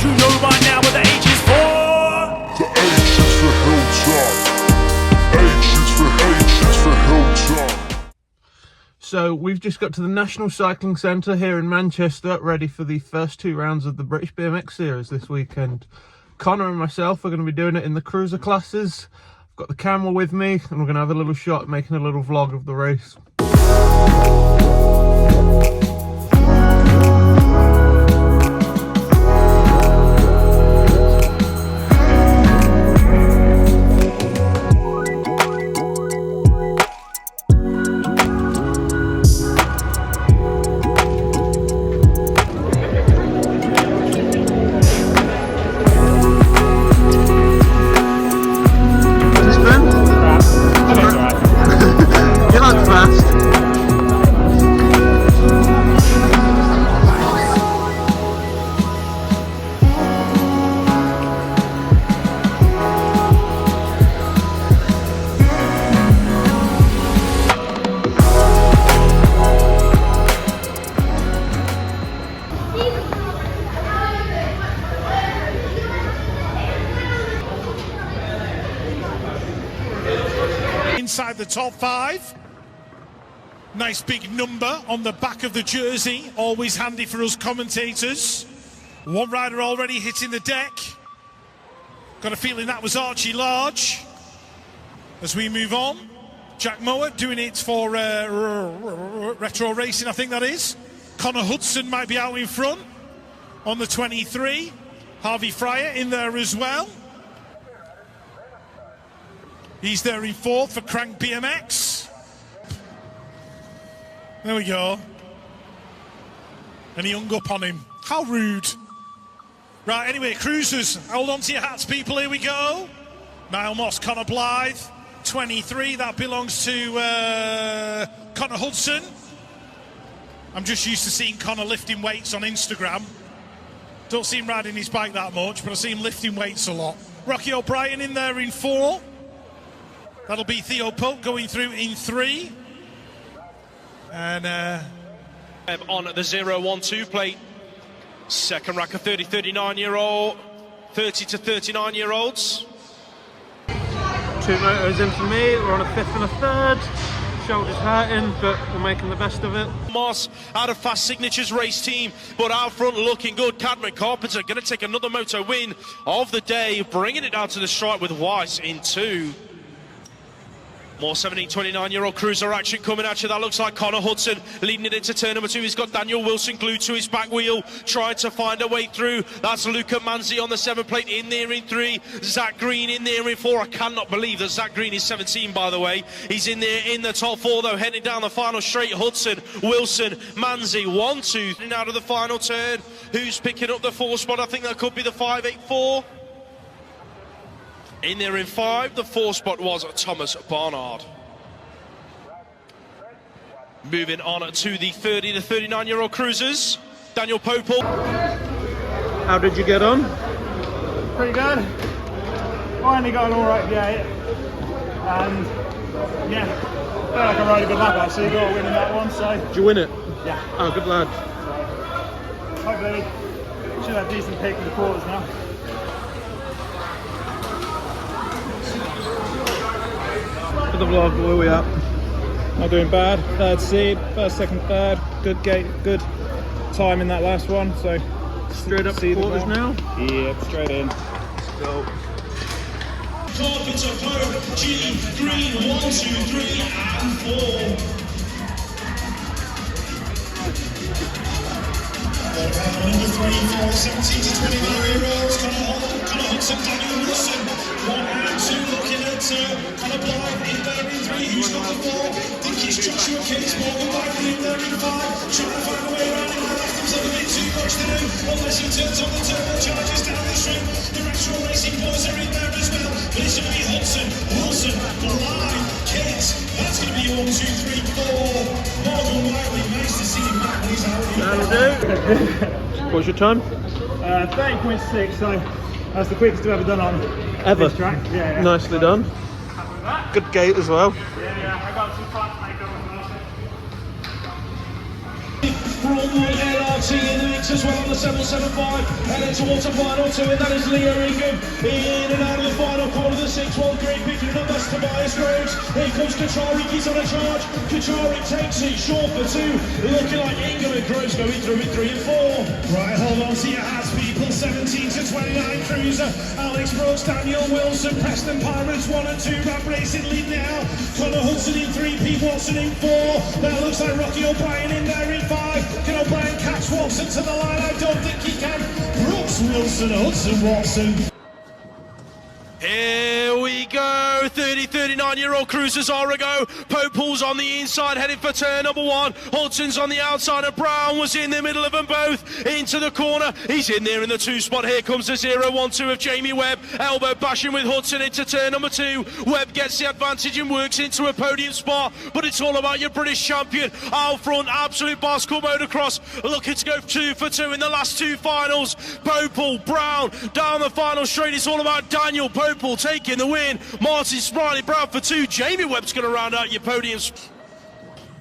You know by now what the H is for. The H is for Hilltop. H is for Hilltop. So we've just got to the National Cycling Centre here in Manchester, ready for the first 2 rounds of the British BMX Series this weekend. Connor and myself are going to be doing it in the cruiser classes. I've got the camera with me and we're going to have a little shot, making a little vlog of the race. Inside the top 5. Nice big number on the back of the jersey, always handy for us commentators. One rider already hitting the deck. Got a feeling that was Archie Large. As we move on, Jack Mower doing it for Retro Racing, I think that is. Connor Hudson might be out in front on the 23. Harvey Fryer in there as well. He's there in 4th for Crank BMX. There we go. And he hung up on him. How rude. Right, anyway, cruisers, hold on to your hats, people. Here we go. Niall Moss, Connor Blythe, 23. That belongs to Connor Hudson. I'm just used to seeing Connor lifting weights on Instagram. Don't see him riding his bike that much, but I see him lifting weights a lot. Rocky O'Brien in there in 4. That'll be Theo Pope going through in 3. And on the 0-1-2 plate. Second rack of 39-year-old, 30 to 39-year-olds. 2 motos in for me. We're on a 5th and a 3rd. Shoulders hurting, but we're making the best of it. Moss out of Fast Signatures race team, but out front looking good. Cadman Carpenter going to take another moto win of the day, bringing it down to the stripe with Weiss in 2. More 17, 29-year-old cruiser action coming at you. That looks like Connor Hudson leading it into turn number 2. He's got Daniel Wilson glued to his back wheel, trying to find a way through. That's Luca Manzi on the 7 plate in there in 3. Zach Green in there in 4. I cannot believe that Zach Green is 17, by the way. He's in there in the top 4, though, heading down the final straight. Hudson, Wilson, Manzi, 1, 2, out of the final turn. Who's picking up the 4 spot? I think that could be the 584. In there in 5, the 4 spot was Thomas Barnard. Moving on to the 30 to 39-year-old cruisers. Daniel Popel. How did you get on? Pretty good. Finally got an alright gate. And yeah, felt like I rode a good lap actually. Got a win in that one, so. Did you win it? Yeah. Oh, good lad. So, hopefully, should have a decent pick in the quarters now. For the vlog, where are we at? Not doing bad. 3rd seed, 1st, 2nd, 3rd. Good gate, good time in that last one. So Straight up to quarters now? Yeah, straight in. Let's go. Carpenter, Pope, G, Green, 1, 2, 3, and 4. Number 3 for 17 to 29-year-olds, Connor Hudson, Daniel Wilson, 1 and 2 looking at Connor Blythe in there in 3, who's got the 4, think it's Joshua Case, Morgan Wagner in there in 5, trying to find a way around in the left, there's a bit too much to do, unless he turns on the turbochargers down the strip, the Retro Racing boys are in there as well, but it's going to be Hudson, Wilson, Blythe, Case, that's going to be 1, 2, 3, 4, Morgan Wagner, nice to see him back, he's out. That'll do. What's your time? 30.6, so that's the quickest I've ever done on this track. Yeah. Nicely done. Happy with that. Good gate as well. Yeah, I got some fun to make up with front one, LRT in the mix as well on the 775. And then towards the final two, and that is Leah Ingham in and out of the final quarter of the 6-1 grid, picking it up as Tobias Groves. Here comes Kachari, he's on a charge. Kachari takes it short for two, looking like Ingham and Groves going through with 3 and 4. Right, hold on to your hats, people. 17 to 29 Cruiser, Alex Brooks, Daniel Wilson, Preston Pirates 1 and 2, Rap Racing lead now. Connor Hudson in 3, Pete Watson in 4. That looks like Rocky O'Brien in there in 5. Can O'Brien catch Watson to the line? I don't think he can. Brooks, Wilson, Hudson, Watson. Here we go, 39-year-old Cruisers are a go. Popel's on the inside, heading for turn number 1. Hudson's on the outside, and Brown was in the middle of them both. Into the corner, he's in there in the 2 spot. Here comes the 0-1-2 of Jamie Webb. Elbow bashing with Hudson into turn number 2. Webb gets the advantage and works into a podium spot, but it's all about your British champion. Out front, absolute bicycle motocross, looking to go 2 for 2 in the last 2 finals. Popel, Brown, down the final straight. It's all about Daniel Popel taking the win. Martin Smiley, Brown for 2. Jamie Webb's going to round out your podiums.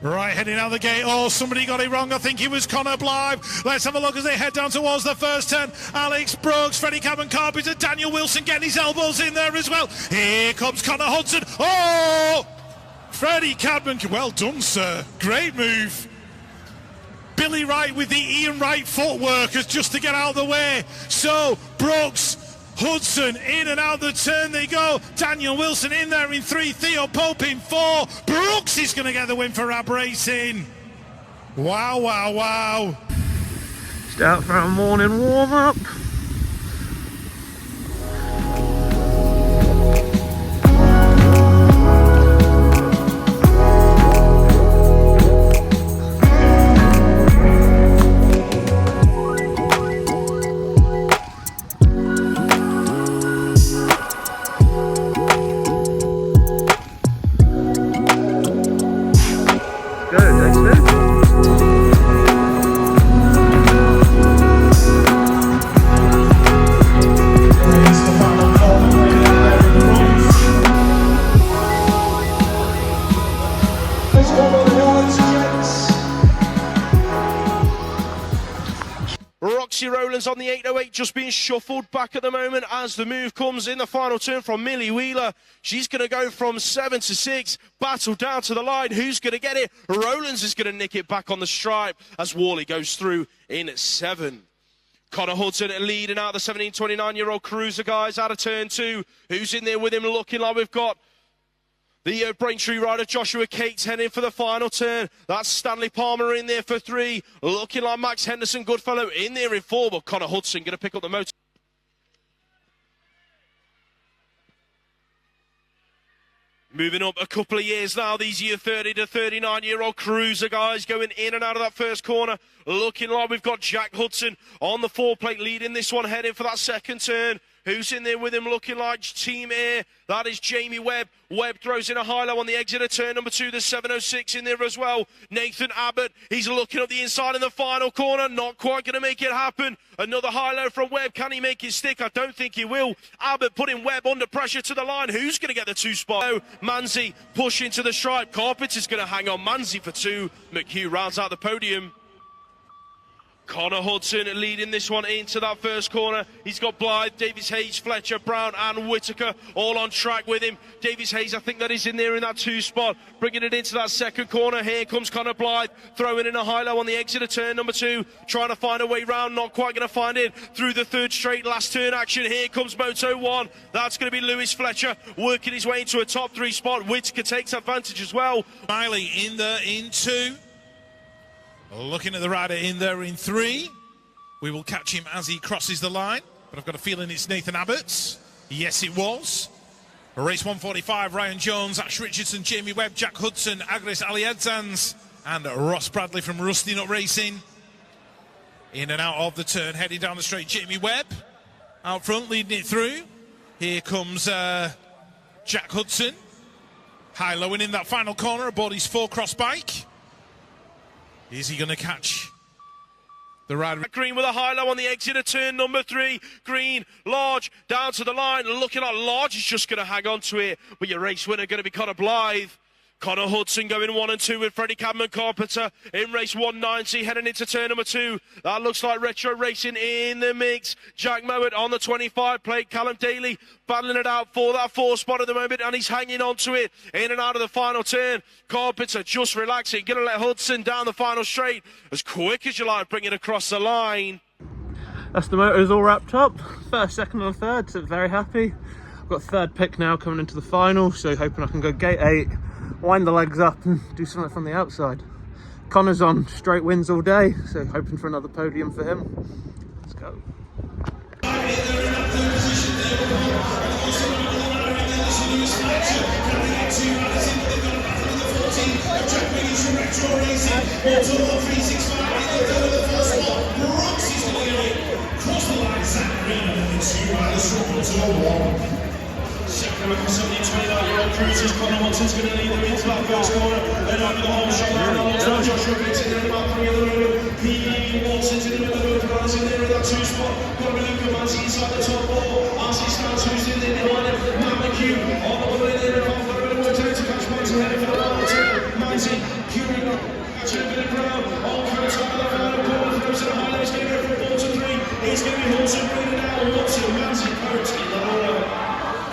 Right, heading out the gate. Oh, somebody got it wrong. I think it was Connor Blythe. Let's have a look as they head down towards the first turn. Alex Brooks, Freddie Cabin Carpenter, Daniel Wilson getting his elbows in there as well. Here comes Connor Hudson. Oh! Freddie Cadman, well done, sir. Great move. Billy Wright with the Ian Wright footwork as just to get out of the way. So, Brooks, Hudson in and out the turn they go. Daniel Wilson in there in 3. Theo Pope in 4. Brooks is going to get the win for Rab Racing. Wow, wow, wow. Just out for a morning warm-up. Roxy Rowlands on the 808 just being shuffled back at the moment as the move comes in the final turn from Millie Wheeler. She's going to go from 7 to 6, battle down to the line. Who's going to get it? Rowlands is going to nick it back on the stripe as Worley goes through in 7. Connor Hudson leading out the 17, 29-year-old Cruiser guys out of turn 2. Who's in there with him looking like we've got the Braintree rider Joshua Cates heading for the final turn. That's Stanley Palmer in there for 3. Looking like Max Henderson Goodfellow in there in 4. But Connor Hudson going to pick up the motor. Moving up a couple of years now, these year 30 to 39-year-old Cruiser guys going in and out of that first corner. Looking like we've got Jack Hudson on the 4-plate leading this one, heading for that second turn. Who's in there with him looking like Team Air? That is Jamie Webb. Webb throws in a high-low on the exit of turn number 2. There's 706 in there as well. Nathan Abbott, he's looking up the inside in the final corner. Not quite going to make it happen. Another high-low from Webb. Can he make it stick? I don't think he will. Abbott putting Webb under pressure to the line. Who's going to get the 2 spot? Oh, Manzi pushing to the stripe. Carpenter's going to hang on. Manzi for 2. McHugh rounds out the podium. Connor Hudson leading this one into that first corner. He's got Blythe, Davis Hayes, Fletcher, Brown and Whitaker all on track with him. Davis Hayes, I think that is in there in that 2 spot, bringing it into that second corner. Here comes Connor Blythe, throwing in a high-low on the exit of turn number 2, trying to find a way round, not quite going to find it through the 3rd straight last turn action. Here comes Moto 1. That's going to be Lewis Fletcher working his way into a top 3 spot. Whitaker takes advantage as well. Miley in there in 2. Looking at the rider in there in 3. We will catch him as he crosses the line, but I've got a feeling it's Nathan Abbott's. Yes, it was. Race 145, Ryan Jones, Ash Richardson, Jamie Webb, Jack Hudson, Agnes Aliadzans, and Ross Bradley from Rusty Nut Racing. In and out of the turn, heading down the straight, Jamie Webb. Out front, leading it through. Here comes Jack Hudson. High-lowing in that final corner aboard his 4-cross bike. Is he going to catch the rider? Green with a high-low on the exit of turn number 3. Green, Large, down to the line. Looking like Large is just going to hang on to it. But your race winner going to be Connor Blythe. Connor Hudson going 1 and 2 with Freddie Cadman Carpenter in race 190, heading into turn number 2. That looks like Retro Racing in the mix. Jack Mowat on the 25 plate. Callum Daly battling it out for that 4 spot at the moment, and he's hanging on to it in and out of the final turn. Carpenter just relaxing, going to let Hudson down the final straight as quick as you like, bring it across the line. That's the motors all wrapped up. First, second and third, so very happy. I've got third pick now coming into the final, so hoping I can go gate 8, wind the legs up and do something from the outside. Connor's on straight wins all day, so hoping for another podium for him. Let's go. Second record 29-year-old cruisers, Connor Hudson's going to lead them into that first corner, and over the whole shot line, Joshua Bates in there about 3 of the road, P.E. Watson's in the middle of the road, Brown's in there in that 2 spot, got to be Luca Manzi inside the top 4, RC Starks who's in there behind him, Matt McHugh on the way there, and off, got a bit of work to do to catch Manzi heading for the final turn, Manzi, queuing up, catching a bit of ground, on for the top of the final corner, throws it high, he's going to go from 4 to 3, he's going to be Hudson bringing it down, Hudson, Manzi, Coates in the roller.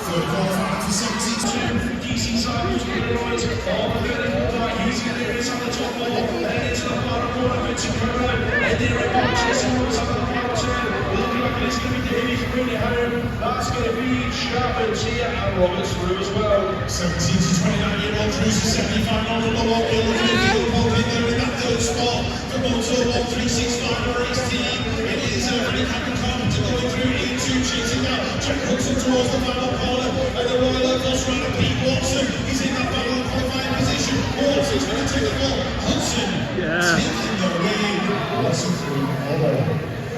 Third qualifier for 72. DC Cycles going to rise on the third quarter. He's going to race on the top 4. And into the final corner. Vincent Cohen. And there it goes. This is on the final turn. Looking like it's going to be Davey from bringing it home. That's going to be Chapman here and Roberts through as well. 17 to 29-year-old cruiser semi-final number 1. Bill Pope in there in that 3rd spot. The moto 1365 race team. It is Freddie Cadman Carpenter going through into chasing out Jack Hudson towards the final corner. And the Royal Ghost Rider Pete Watson is in that final qualifying position. Watson's going to take the ball. Hudson taking the lead. Watson through all.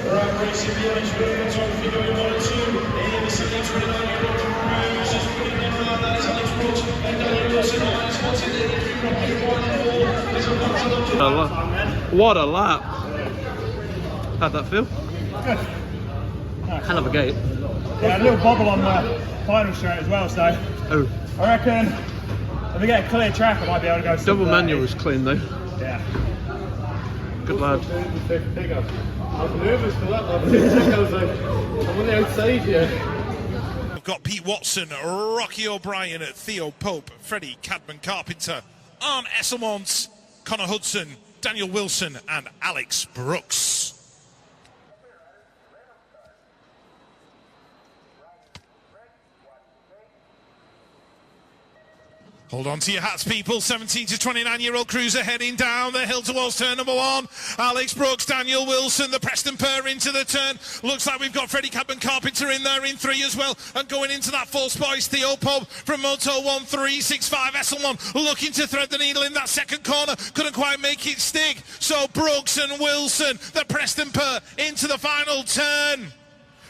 Right, racing BMX photography going 1 and 2. In the second 29-year-old cruisers putting in around that is Alex Brooks and Daniel Wilson. Nine spots in there. There's a bunch of them. What a lap. How'd that feel? Good. Hell of a gate. Yeah, a little bobble on the final straight as well, so Oh, I reckon if we get a clear track, I might be able to go. double manual was clean though. Yeah. Good lad. I was nervous for that. I was like, I'm on the outside here. We've got Pete Watson, Rocky O'Brien, Theo Pope, Freddie Cadman Carpenter, Arne Esselmont, Connor Hudson, Daniel Wilson and Alex Brooks. Hold on to your hats, people. 17 to 29-year-old cruiser heading down the hill towards turn number 1. Alex Brooks, Daniel Wilson, the Preston Purr into the turn. Looks like we've got Freddie Cadman Carpenter in there in 3 as well. And going into that 4 spot is Theo Pope from Moto 1365 Esselmont, looking to thread the needle in that second corner. Couldn't quite make it stick. So Brooks and Wilson, the Preston Purr into the final turn.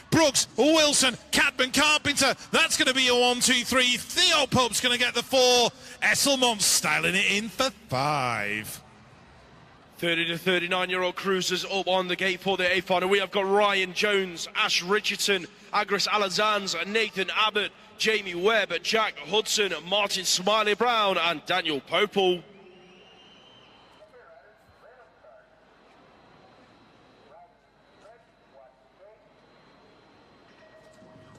Brooks, Wilson, Cadman, Carpenter. That's going to be a 1, 2, 3. Theo Pope's going to get the 4. Esselmont styling it in for 5. 30 to 39-year-old cruisers up on the gate for the A final. We have got Ryan Jones, Ash Richardson, Agris Alazans, Nathan Abbott, Jamie Webb, Jack Hudson, Martin Smiley Brown, and Daniel Popel.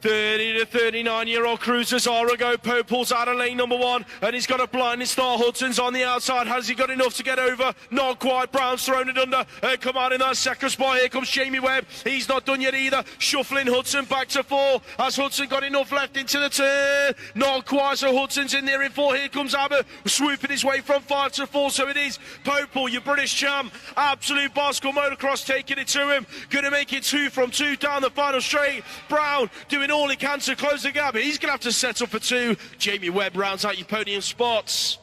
30 to 39-year-old cruisers are a go. Popel's out of lane number 1, and he's got a blinding start. Hudson's on the outside. Has he got enough to get over? Not quite. Brown's thrown it under. Come out in that second spot. Here comes Jamie Webb. He's not done yet either. Shuffling Hudson back to 4. Has Hudson got enough left into the turn? Not quite. So Hudson's in there in 4. Here comes Abbott, swooping his way from 5 to 4. So it is Popel, your British champ. Absolute bicycle motocross, taking it to him. Going to make it 2 from 2 down the final straight. Brown doing all he can to close the gap. He's going to have to settle for 2. Jamie Webb rounds out your podium spots.